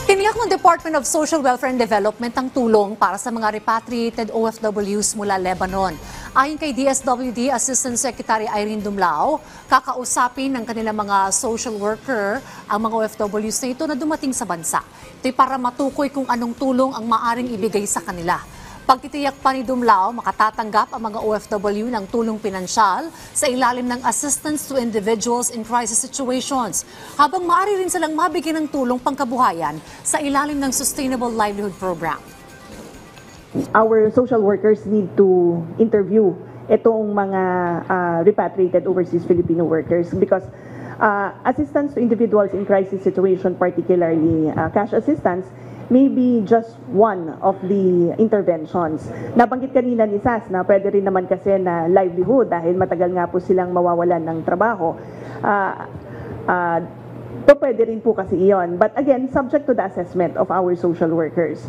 Tiniyak ng Department of Social Welfare and Development ang tulong para sa mga repatriated OFWs mula Lebanon. Ayon kay DSWD Assistant Secretary Irene Dumlao, kakausapin ng kanilang mga social worker ang mga OFWs na ito na dumating sa bansa. Ito'y para matukoy kung anong tulong ang maaring ibigay sa kanila. Pagtitiyak pa ni Dumlao, makatatanggap ang mga OFW ng tulong pinansyal sa ilalim ng Assistance to Individuals in Crisis Situations, habang maaari rin silang mabigyan ng tulong pangkabuhayan sa ilalim ng Sustainable Livelihood Program. Our social workers need to interview itong mga repatriated overseas Filipino workers because assistance to individuals in crisis situation, particularly cash assistance, may be just one of the interventions. Nabanggit kanina ni Sas na pwede rin naman kasi na livelihood dahil matagal nga po silang mawawalan ng trabaho. Pwede rin po kasi iyon. But again, subject to the assessment of our social workers.